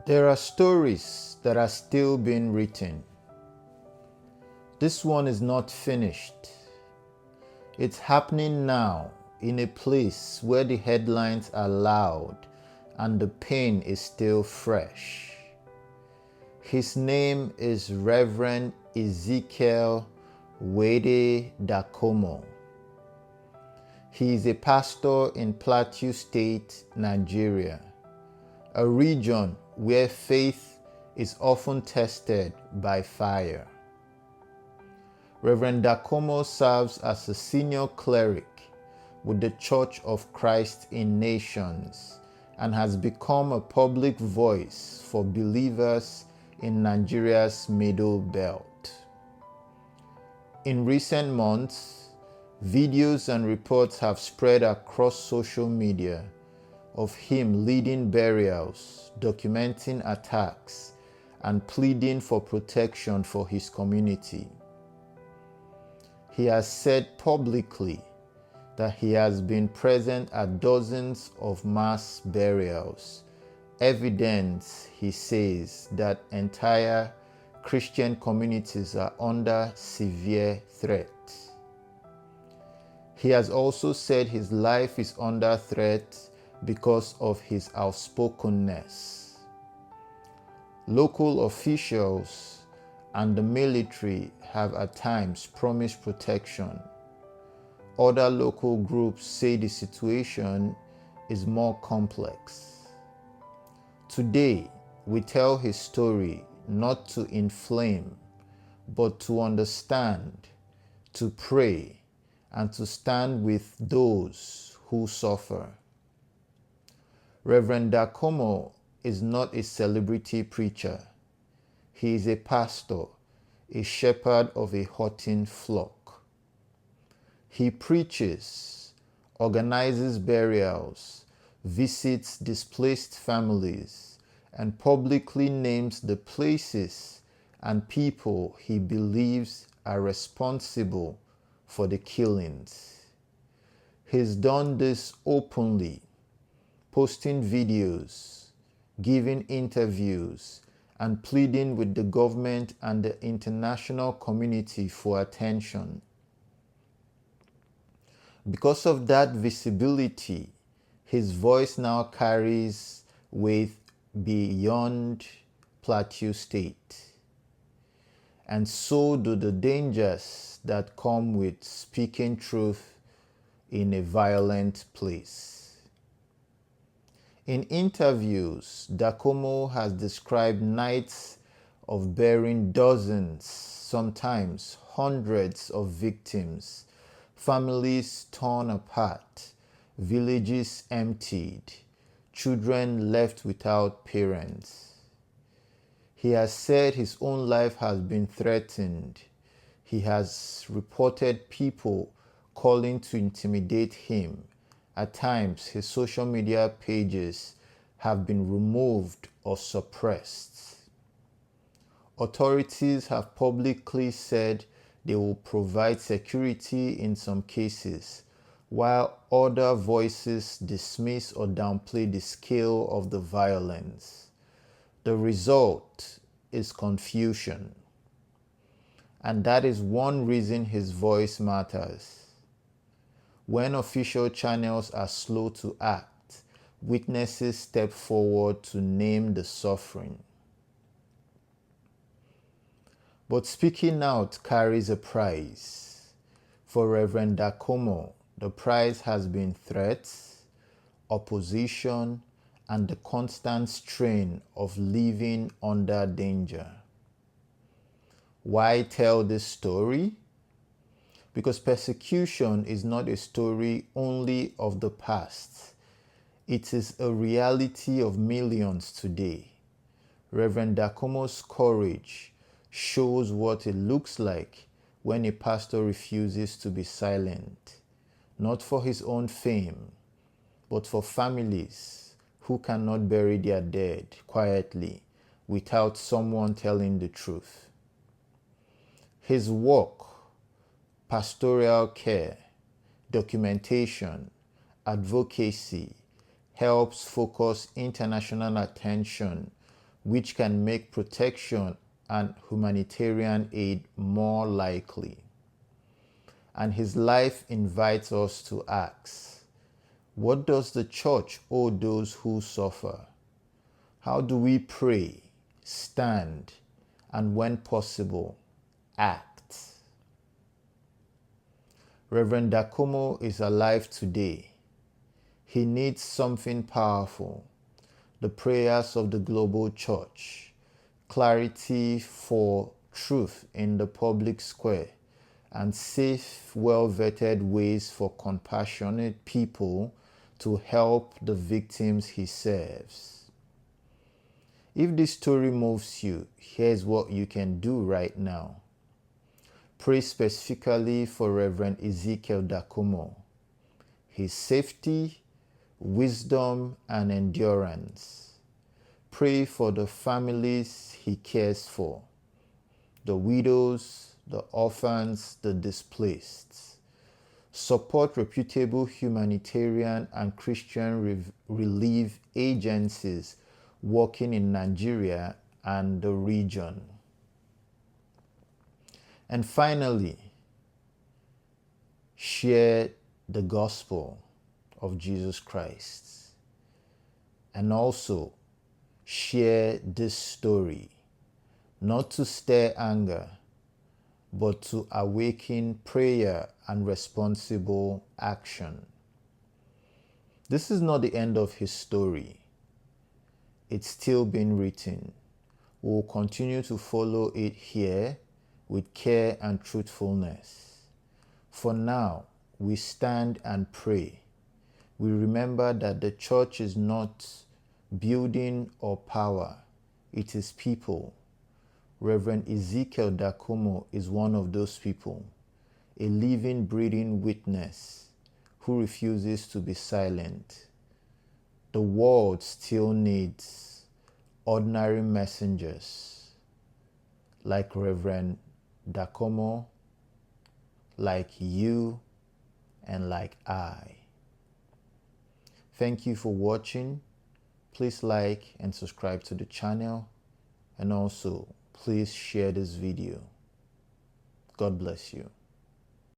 There are stories that are still being written. This one is not finished. It's happening now in a place where the headlines are loud and the pain is still fresh. His name is Reverend Ezekiel Dachomo. He is a pastor in Plateau State, Nigeria, a region where faith is often tested by fire. Reverend Dachomo serves as a senior cleric with the Church of Christ in Nations and has become a public voice for believers in Nigeria's Middle Belt. In recent months, videos and reports have spread across social media of him leading burials, documenting attacks, and pleading for protection for his community. He has said publicly that he has been present at dozens of mass burials, evidence, he says, that entire Christian communities are under severe threat. He has also said his life is under threat because of his outspokenness. Local officials and the military have at times promised protection. Other local groups say the situation is more complex. Today, we tell his story not to inflame, but to understand, to pray, and to stand with those who suffer. Reverend Dachomo is not a celebrity preacher. He is a pastor, a shepherd of a hurting flock. He preaches, organizes burials, visits displaced families, and publicly names the places and people he believes are responsible for the killings. He's done this openly, posting videos, giving interviews, and pleading with the government and the international community for attention. Because of that visibility, his voice now carries weight beyond Plateau State. And so do the dangers that come with speaking truth in a violent place. In interviews, Dachomo has described nights of burying dozens, sometimes hundreds of victims, families torn apart, villages emptied, children left without parents. He has said his own life has been threatened. He has reported people calling to intimidate him. At times, his social media pages have been removed or suppressed. Authorities have publicly said they will provide security in some cases, while other voices dismiss or downplay the scale of the violence. The result is confusion. And that is one reason his voice matters. When official channels are slow to act, witnesses step forward to name the suffering. But speaking out carries a price. For Reverend Dachomo, the price has been threats, opposition, and the constant strain of living under danger. Why tell this story? Because persecution is not a story only of the past. It is a reality of millions today. Reverend Dachomo's courage shows what it looks like when a pastor refuses to be silent, not for his own fame, but for families who cannot bury their dead quietly without someone telling the truth. His work, pastoral care, documentation, advocacy helps focus international attention which can make protection and humanitarian aid more likely. And his life invites us to ask, what does the church owe those who suffer? How do we pray, stand, and when possible, act? Reverend Dachomo is alive today. He needs something powerful: the prayers of the global church, clarity for truth in the public square, and safe, well-vetted ways for compassionate people to help the victims he serves. If this story moves you, here's what you can do right now. Pray specifically for Reverend Ezekiel Dachomo, his safety, wisdom, and endurance. Pray for the families he cares for, the widows, the orphans, the displaced. Support reputable humanitarian and Christian relief agencies working in Nigeria and the region. And finally, share the gospel of Jesus Christ. And also share this story, not to stir anger, but to awaken prayer and responsible action. This is not the end of his story. It's still being written. We'll continue to follow it here with care and truthfulness. For now, we stand and pray. We remember that the church is not building or power, it is people. Reverend Ezekiel Dachomo is one of those people, a living, breathing witness who refuses to be silent. The world still needs ordinary messengers like Reverend Dachomo, like you, and like I. Thank you for watching. Please like and subscribe to the channel, and also please share this video. God bless you.